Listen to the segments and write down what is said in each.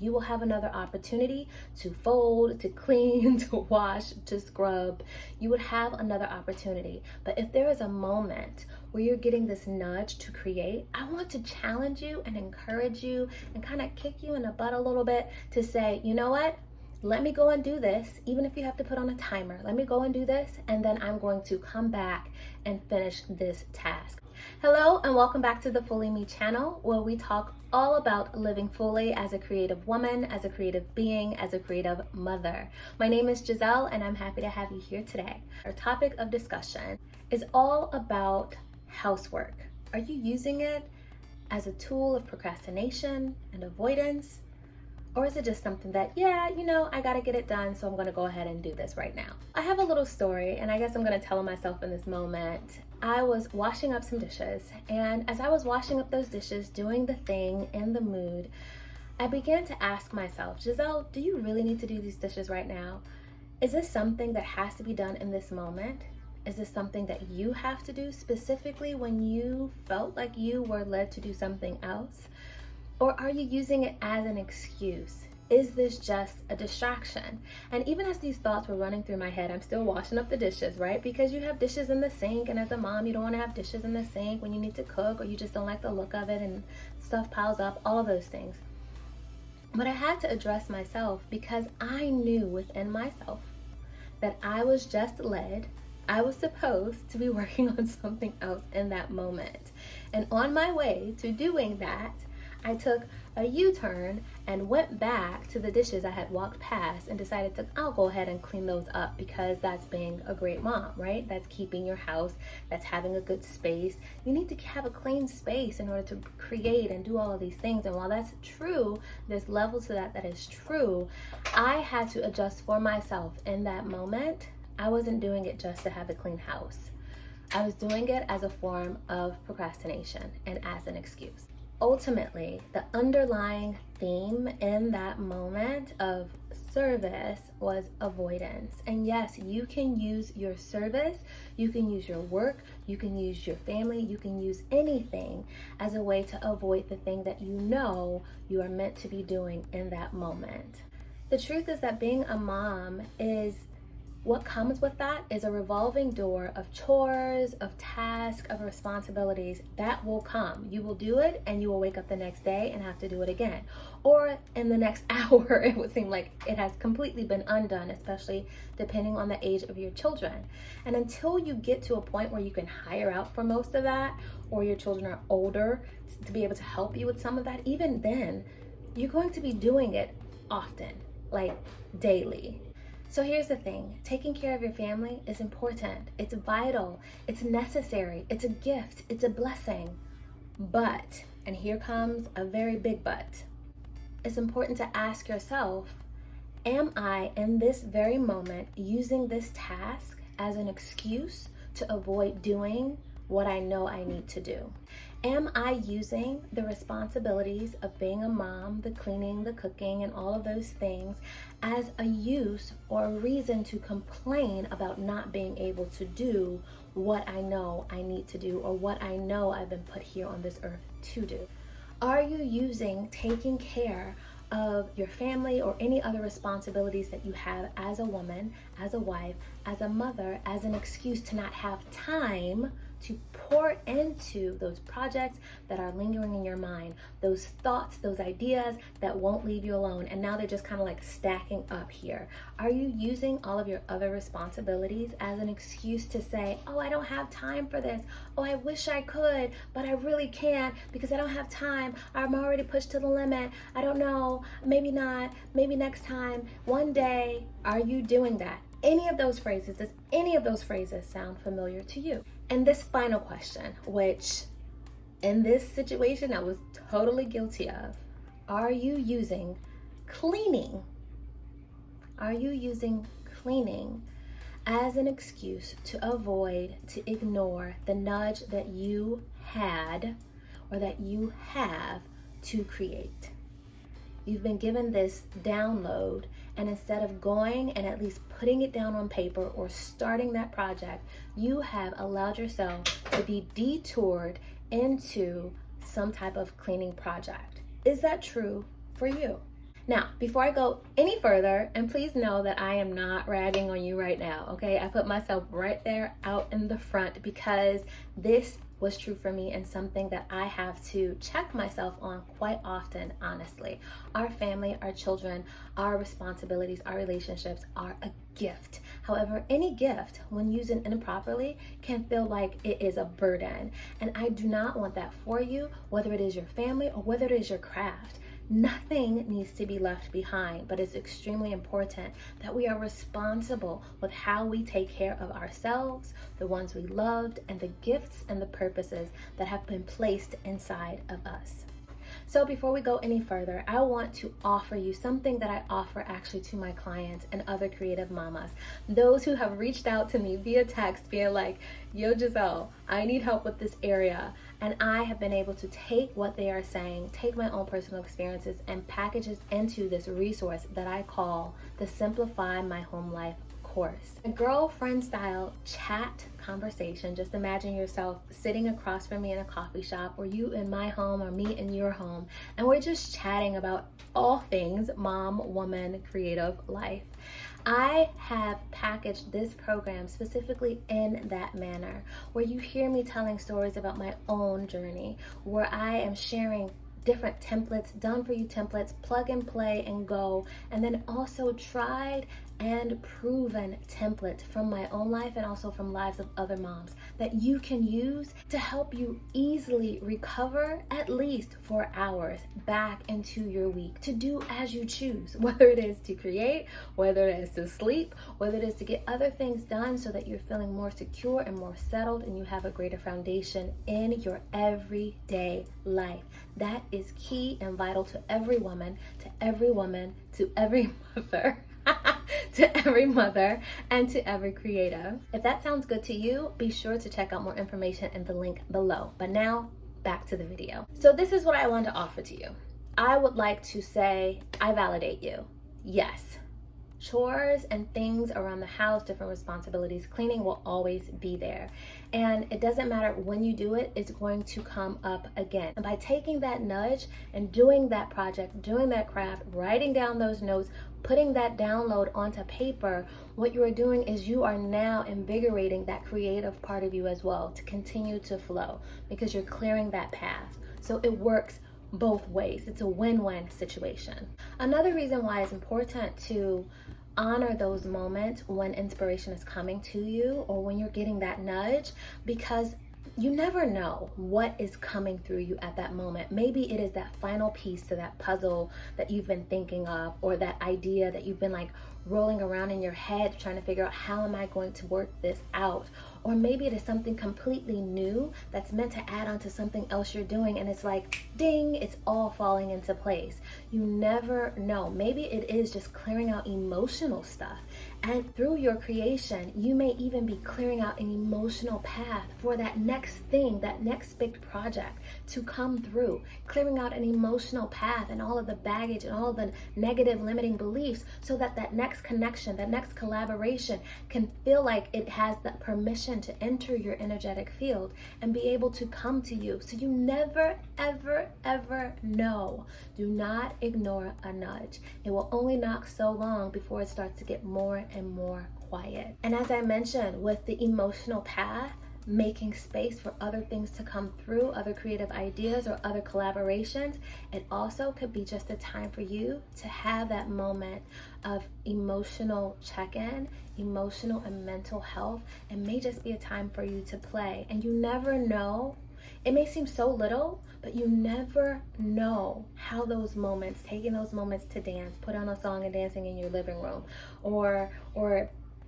You will have another opportunity to fold, to clean, to wash, to scrub. You would have another opportunity. But if there is a moment where you're getting this nudge to create, I want to challenge you and encourage you and kind of kick you in the butt a little bit to say, you know what? Let me go and do this, even if you have to put on a timer. Let me go and do this, and then I'm going to come back and finish this task. Hello, and welcome back to the Fully Me channel, where we talk all about living fully as a creative woman, as a creative being, as a creative mother. My name is Jazelle, and I'm happy to have you here today. Our topic of discussion is all about housework. Are you using it as a tool of procrastination and avoidance? Or is it just something that, I gotta get it done, so I'm gonna go ahead and do this right now? I have a little story, and I guess I'm gonna tell myself in this moment. I was washing up some dishes, and as I was washing up those dishes, doing the thing in the mood, I began to ask myself, Jazelle, do you really need to do these dishes right now? Is this something that has to be done in this moment? Is this something that you have to do specifically when you felt like you were led to do something else? Or are you using it as an excuse? Is this just a distraction? And even as these thoughts were running through my head, I'm still washing up the dishes, right? Because you have dishes in the sink, and as a mom, you don't want to have dishes in the sink when you need to cook, or you just don't like the look of it and stuff piles up, all of those things. But I had to address myself because I knew within myself that I was just led. I was supposed to be working on something else in that moment. And on my way to doing that, I took a U-turn and went back to the dishes I had walked past and decided I'll go ahead and clean those up, because that's being a great mom, right? That's keeping your house, that's having a good space. You need to have a clean space in order to create and do all of these things. And while that's true, there's levels to that is true. I had to adjust for myself in that moment. I wasn't doing it just to have a clean house. I was doing it as a form of procrastination and as an excuse. Ultimately, the underlying theme in that moment of service was avoidance. And yes, you can use your service, you can use your work, you can use your family, you can use anything as a way to avoid the thing that you know you are meant to be doing in that moment. The truth is that being a mom what comes with that is a revolving door of chores, of tasks, of responsibilities that will come. You will do it and you will wake up the next day and have to do it again. Or in the next hour, it would seem like it has completely been undone, especially depending on the age of your children. And until you get to a point where you can hire out for most of that, or your children are older to be able to help you with some of that, even then, you're going to be doing it often, like daily. So here's the thing, taking care of your family is important, it's vital, it's necessary, it's a gift, it's a blessing. But, and here comes a very big but, it's important to ask yourself, am I in this very moment using this task as an excuse to avoid doing what I know I need to do? Am I using the responsibilities of being a mom, the cleaning, the cooking, and all of those things as a use or a reason to complain about not being able to do what I know I need to do, or what I know I've been put here on this earth to do? Are you using taking care of your family or any other responsibilities that you have as a woman, as a wife, as a mother, as an excuse to not have time to pour into those projects that are lingering in your mind, those thoughts, those ideas that won't leave you alone, and now they're just kind of like stacking up here? Are you using all of your other responsibilities as an excuse to say, oh, I don't have time for this, oh, I wish I could, but I really can't because I don't have time, I'm already pushed to the limit, I don't know, maybe not, maybe next time, one day? Are you doing that? Any of those phrases, does any of those phrases sound familiar to you? And this final question, which in this situation I was totally guilty of, are you using cleaning? Are you using cleaning as an excuse to avoid, to ignore the nudge that you had or that you have to create? You've been given this download, and instead of going and at least putting it down on paper or starting that project, you have allowed yourself to be detoured into some type of cleaning project. Is that true for you? Now, before I go any further, and please know that I am not ragging on you right now, okay? I put myself right there out in the front because this was true for me and something that I have to check myself on quite often, honestly. Our family, our children, our responsibilities, our relationships are a gift. However, any gift, when used improperly, can feel like it is a burden. And I do not want that for you, whether it is your family or whether it is your craft. Nothing needs to be left behind, but it's extremely important that we are responsible with how we take care of ourselves, the ones we loved, and the gifts and the purposes that have been placed inside of us. So before we go any further, I want to offer you something that I offer actually to my clients and other creative mamas. Those who have reached out to me via text, being like, yo, Jazelle, I need help with this area. And I have been able to take what they are saying, take my own personal experiences, and package it into this resource that I call the Simplify My Home Life course. A girlfriend style chat conversation. Just imagine yourself sitting across from me in a coffee shop, or you in my home or me in your home, and we're just chatting about all things mom, woman, creative life. I have packaged this program specifically in that manner, where you hear me telling stories about my own journey, where I am sharing different templates, done for you templates, plug and play and go, and then also tried and proven templates from my own life and also from lives of other moms that you can use to help you easily recover at least 4 hours back into your week to do as you choose, whether it is to create, whether it is to sleep, whether it is to get other things done so that you're feeling more secure and more settled and you have a greater foundation in your everyday life. That is key and vital to every woman, to every mother. To every mother and to every creative. If that sounds good to you, be sure to check out more information in the link below. But now, back to the video. So this is what I want to offer to you. I would like to say, I validate you. Yes. Chores and things around the house, different responsibilities, cleaning will always be there. And it doesn't matter when you do it, it's going to come up again. And by taking that nudge and doing that project, doing that craft, writing down those notes, putting that download onto paper, what you are doing is you are now invigorating that creative part of you as well to continue to flow because you're clearing that path. So it works both ways. It's a win-win situation. Another reason why it's important to honor those moments when inspiration is coming to you or when you're getting that nudge, because you never know what is coming through you at that moment. Maybe it is that final piece to that puzzle that you've been thinking of, or that idea that you've been like rolling around in your head trying to figure out, how am I going to work this out? Or maybe it is something completely new that's meant to add on to something else you're doing, and it's like, ding, it's all falling into place. You never know. Maybe it is just clearing out emotional stuff. And through your creation, you may even be clearing out an emotional path for that next thing, that next big project to come through. Clearing out an emotional path and all of the baggage and all of the negative limiting beliefs so that that next connection, that next collaboration can feel like it has the permission to enter your energetic field and be able to come to you. So you never, ever, ever know. Do not ignore a nudge. It will only knock so long before it starts to get more and more quiet. And as I mentioned, with the emotional path, making space for other things to come through, other creative ideas or other collaborations, it also could be just a time for you to have that moment of emotional check-in, emotional and mental health. It may just be a time for you to play. And you never know, it may seem so little, but you never know how those moments, taking those moments to dance, put on a song and dancing in your living room, or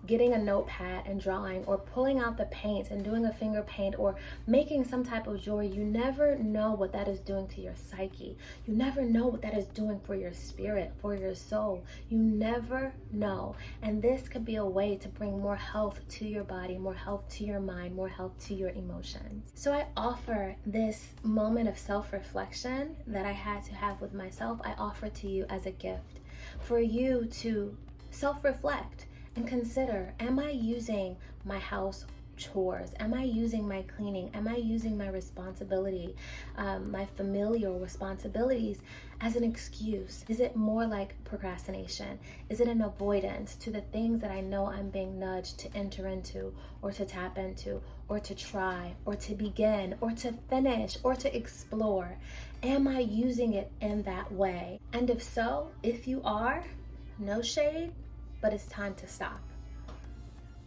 getting a notepad and drawing, or pulling out the paints and doing a finger paint, or making some type of jewelry. You never know what that is doing to your psyche. You never know what that is doing for your spirit, for your soul. You never know. And this could be a way to bring more health to your body, more health to your mind, more health to your emotions. So I offer this moment of self-reflection that I had to have with myself. I offer to you as a gift for you to self-reflect and consider, am I using my house chores? Am I using my cleaning? Am I using my responsibility, my familial responsibilities as an excuse? Is it more like procrastination? Is it an avoidance to the things that I know I'm being nudged to enter into, or to tap into, or to try, or to begin, or to finish, or to explore? Am I using it in that way? And if so, if you are, no shade, but it's time to stop.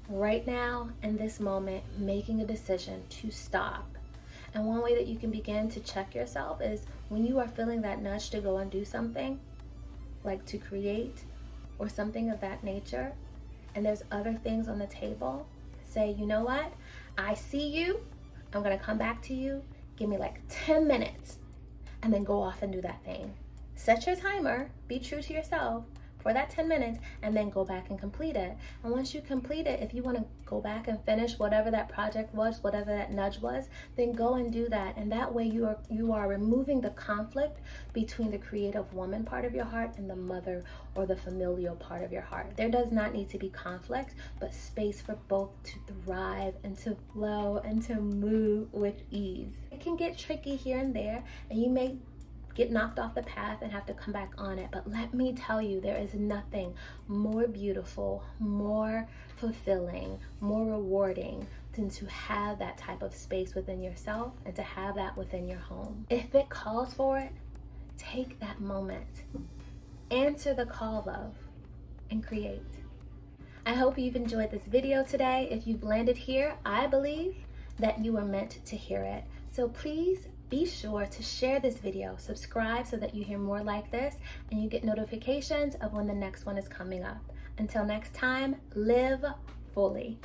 Right now, in this moment, making a decision to stop. And one way that you can begin to check yourself is when you are feeling that nudge to go and do something, like to create or something of that nature, and there's other things on the table, say, you know what? I see you. I'm going to come back to you. Give me like 10 minutes and then go off and do that thing. Set your timer. Be true to yourself for that 10 minutes, and then go back and complete it. And once you complete it, if you want to go back and finish whatever that project was, whatever that nudge was, then go and do that. And that way you are removing the conflict between the creative woman part of your heart and the mother or the familial part of your heart. There does not need to be conflict, but space for both to thrive and to flow and to move with ease. It can get tricky here and there, and you may get knocked off the path and have to come back on it. But let me tell you, there is nothing more beautiful, more fulfilling, more rewarding than to have that type of space within yourself and to have that within your home. If it calls for it, take that moment. Answer the call, love, and create. I hope you've enjoyed this video today. If you've landed here, I believe that you were meant to hear it. So please be sure to share this video, subscribe so that you hear more like this, and you get notifications of when the next one is coming up. Until next time, live fully.